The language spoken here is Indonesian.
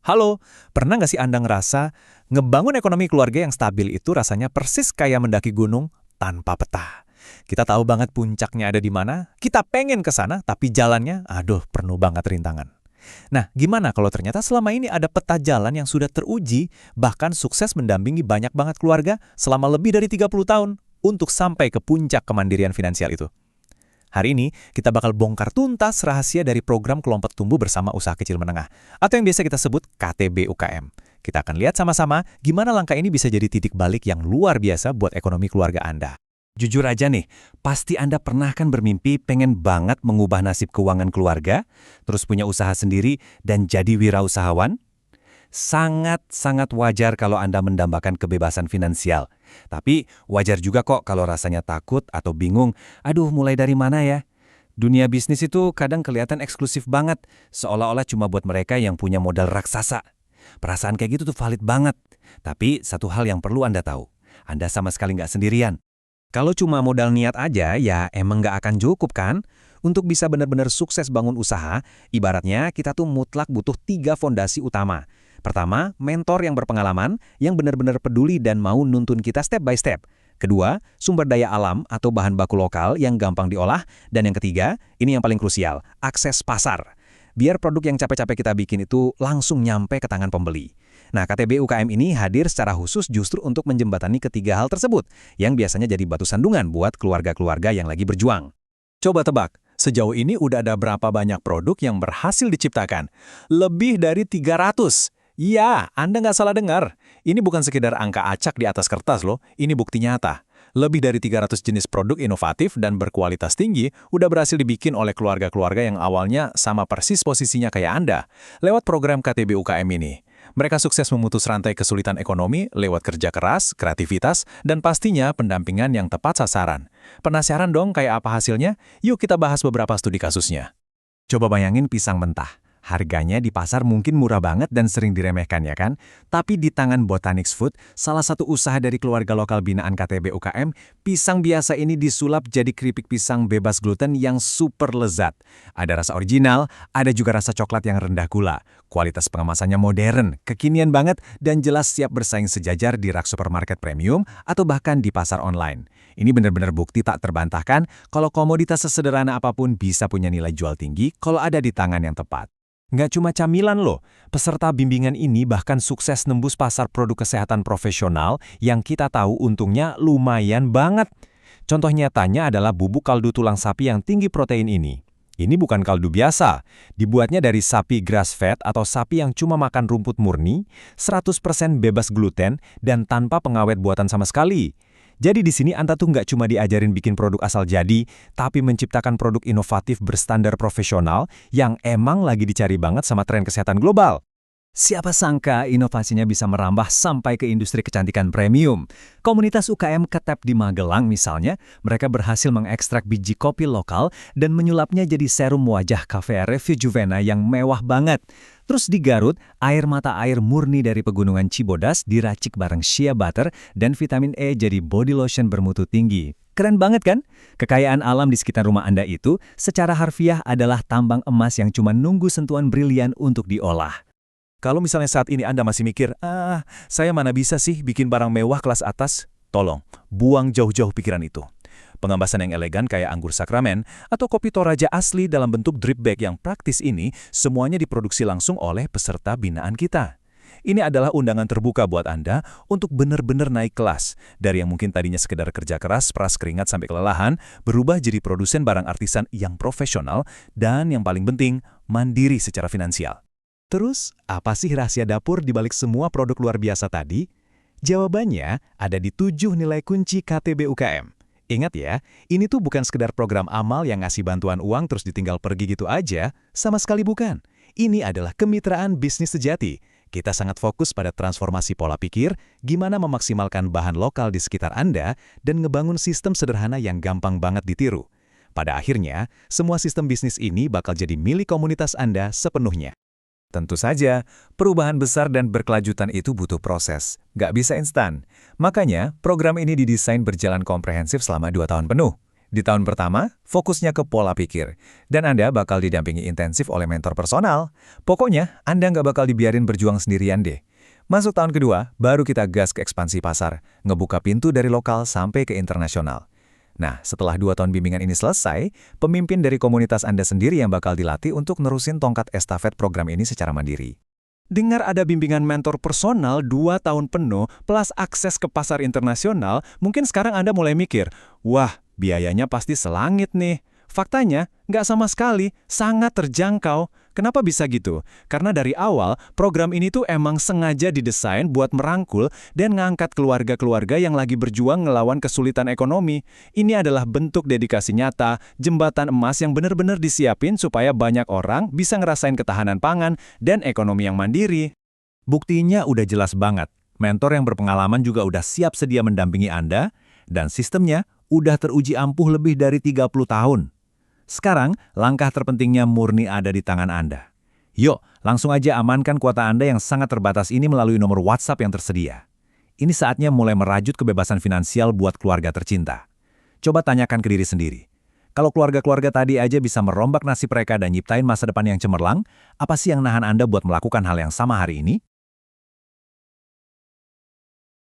Halo, pernah nggak sih Anda ngerasa ngebangun ekonomi keluarga yang stabil itu rasanya persis kayak mendaki gunung tanpa peta? Kita tahu banget puncaknya ada di mana, kita pengen ke sana, tapi jalannya, aduh, penuh banget rintangan. Nah, gimana kalau ternyata selama ini ada peta jalan yang sudah teruji, bahkan sukses mendampingi banyak banget keluarga selama lebih dari 30 tahun untuk sampai ke puncak kemandirian finansial itu? Hari ini, kita bakal bongkar tuntas rahasia dari program kelompok tumbuh bersama usaha kecil menengah, atau yang biasa kita sebut KTB UKM. Kita akan lihat sama-sama gimana langkah ini bisa jadi titik balik yang luar biasa buat ekonomi keluarga Anda. Jujur aja nih, pasti Anda pernah kan bermimpi pengen banget mengubah nasib keuangan keluarga, terus punya usaha sendiri, dan jadi wirausahawan? Sangat-sangat wajar kalau Anda mendambakan kebebasan finansial. Tapi wajar juga kok kalau rasanya takut atau bingung, aduh mulai dari mana ya? Dunia bisnis itu kadang kelihatan eksklusif banget, seolah-olah cuma buat mereka yang punya modal raksasa. Perasaan kayak gitu tuh valid banget. Tapi satu hal yang perlu Anda tahu, Anda sama sekali nggak sendirian. Kalau cuma modal niat aja, ya emang nggak akan cukup kan? Untuk bisa benar-benar sukses bangun usaha, ibaratnya kita tuh mutlak butuh 3 fondasi utama. Pertama, mentor yang berpengalaman, yang benar-benar peduli dan mau nuntun kita step by step. Kedua, sumber daya alam atau bahan baku lokal yang gampang diolah. Dan yang ketiga, ini yang paling krusial, akses pasar. Biar produk yang capek-capek kita bikin itu langsung nyampe ke tangan pembeli. Nah, KTB UKM ini hadir secara khusus justru untuk menjembatani ketiga hal tersebut, yang biasanya jadi batu sandungan buat keluarga-keluarga yang lagi berjuang. Coba tebak, sejauh ini udah ada berapa banyak produk yang berhasil diciptakan? Lebih dari 300. Ya, Anda nggak salah dengar. Ini bukan sekedar angka acak di atas kertas loh, ini bukti nyata. Lebih dari 300 jenis produk inovatif dan berkualitas tinggi udah berhasil dibikin oleh keluarga-keluarga yang awalnya sama persis posisinya kayak Anda, lewat program KTB UKM ini. Mereka sukses memutus rantai kesulitan ekonomi lewat kerja keras, kreativitas, dan pastinya pendampingan yang tepat sasaran. Penasaran dong kayak apa hasilnya? Yuk kita bahas beberapa studi kasusnya. Coba bayangin pisang mentah. Harganya di pasar mungkin murah banget dan sering diremehkan ya kan? Tapi di tangan Botanix Food, salah satu usaha dari keluarga lokal binaan KTB UKM, pisang biasa ini disulap jadi keripik pisang bebas gluten yang super lezat. Ada rasa original, ada juga rasa coklat yang rendah gula. Kualitas pengemasannya modern, kekinian banget, dan jelas siap bersaing sejajar di rak supermarket premium atau bahkan di pasar online. Ini benar-benar bukti tak terbantahkan kalau komoditas sesederhana apapun bisa punya nilai jual tinggi kalau ada di tangan yang tepat. Nggak cuma camilan loh, peserta bimbingan ini bahkan sukses nembus pasar produk kesehatan profesional yang kita tahu untungnya lumayan banget. Contoh nyatanya adalah bubuk kaldu tulang sapi yang tinggi protein ini. Ini bukan kaldu biasa, dibuatnya dari sapi grass-fed atau sapi yang cuma makan rumput murni, 100% bebas gluten, dan tanpa pengawet buatan sama sekali. Jadi di sini Anda tuh nggak cuma diajarin bikin produk asal jadi, tapi menciptakan produk inovatif berstandar profesional yang emang lagi dicari banget sama tren kesehatan global. Siapa sangka inovasinya bisa merambah sampai ke industri kecantikan premium. Komunitas UKM Ketep di Magelang misalnya, mereka berhasil mengekstrak biji kopi lokal dan menyulapnya jadi serum wajah Cafe Revijuvena yang mewah banget. Terus di Garut, air mata air murni dari pegunungan Cibodas diracik bareng shea butter dan vitamin E jadi body lotion bermutu tinggi. Keren banget kan? Kekayaan alam di sekitar rumah Anda itu secara harfiah adalah tambang emas yang cuma nunggu sentuhan brilian untuk diolah. Kalau misalnya saat ini Anda masih mikir, saya mana bisa sih bikin barang mewah kelas atas? Tolong, buang jauh-jauh pikiran itu. Pengembasan yang elegan kayak anggur sakramen atau kopi Toraja asli dalam bentuk drip bag yang praktis ini semuanya diproduksi langsung oleh peserta binaan kita. Ini adalah undangan terbuka buat Anda untuk benar-benar naik kelas. Dari yang mungkin tadinya sekedar kerja keras, peras keringat sampai kelelahan, berubah jadi produsen barang artisan yang profesional dan yang paling penting, mandiri secara finansial. Terus, apa sih rahasia dapur di balik semua produk luar biasa tadi? Jawabannya ada di 7 nilai kunci KTB UKM. Ingat ya, ini tuh bukan sekedar program amal yang ngasih bantuan uang terus ditinggal pergi gitu aja, sama sekali bukan. Ini adalah kemitraan bisnis sejati. Kita sangat fokus pada transformasi pola pikir, gimana memaksimalkan bahan lokal di sekitar Anda, dan ngebangun sistem sederhana yang gampang banget ditiru. Pada akhirnya, semua sistem bisnis ini bakal jadi milik komunitas Anda sepenuhnya. Tentu saja, perubahan besar dan berkelanjutan itu butuh proses, nggak bisa instan. Makanya, program ini didesain berjalan komprehensif selama 2 tahun penuh. Di tahun pertama, fokusnya ke pola pikir. Dan Anda bakal didampingi intensif oleh mentor personal. Pokoknya, Anda nggak bakal dibiarin berjuang sendirian deh. Masuk tahun kedua, baru kita gas ke ekspansi pasar, ngebuka pintu dari lokal sampai ke internasional. Nah, setelah 2 tahun bimbingan ini selesai, pemimpin dari komunitas Anda sendiri yang bakal dilatih untuk nerusin tongkat estafet program ini secara mandiri. Dengar ada bimbingan mentor personal 2 tahun penuh plus akses ke pasar internasional, mungkin sekarang Anda mulai mikir, wah, biayanya pasti selangit nih. Faktanya, nggak sama sekali, sangat terjangkau. Kenapa bisa gitu? Karena dari awal, program ini tuh emang sengaja didesain buat merangkul dan ngangkat keluarga-keluarga yang lagi berjuang ngelawan kesulitan ekonomi. Ini adalah bentuk dedikasi nyata, jembatan emas yang benar-benar disiapin supaya banyak orang bisa ngerasain ketahanan pangan dan ekonomi yang mandiri. Buktinya udah jelas banget. Mentor yang berpengalaman juga udah siap sedia mendampingi Anda, dan sistemnya udah teruji ampuh lebih dari 30 tahun. Sekarang, langkah terpentingnya murni ada di tangan Anda. Yuk, langsung aja amankan kuota Anda yang sangat terbatas ini melalui nomor WhatsApp yang tersedia. Ini saatnya mulai merajut kebebasan finansial buat keluarga tercinta. Coba tanyakan ke diri sendiri. Kalau keluarga-keluarga tadi aja bisa merombak nasib mereka dan nyiptain masa depan yang cemerlang, apa sih yang nahan Anda buat melakukan hal yang sama hari ini?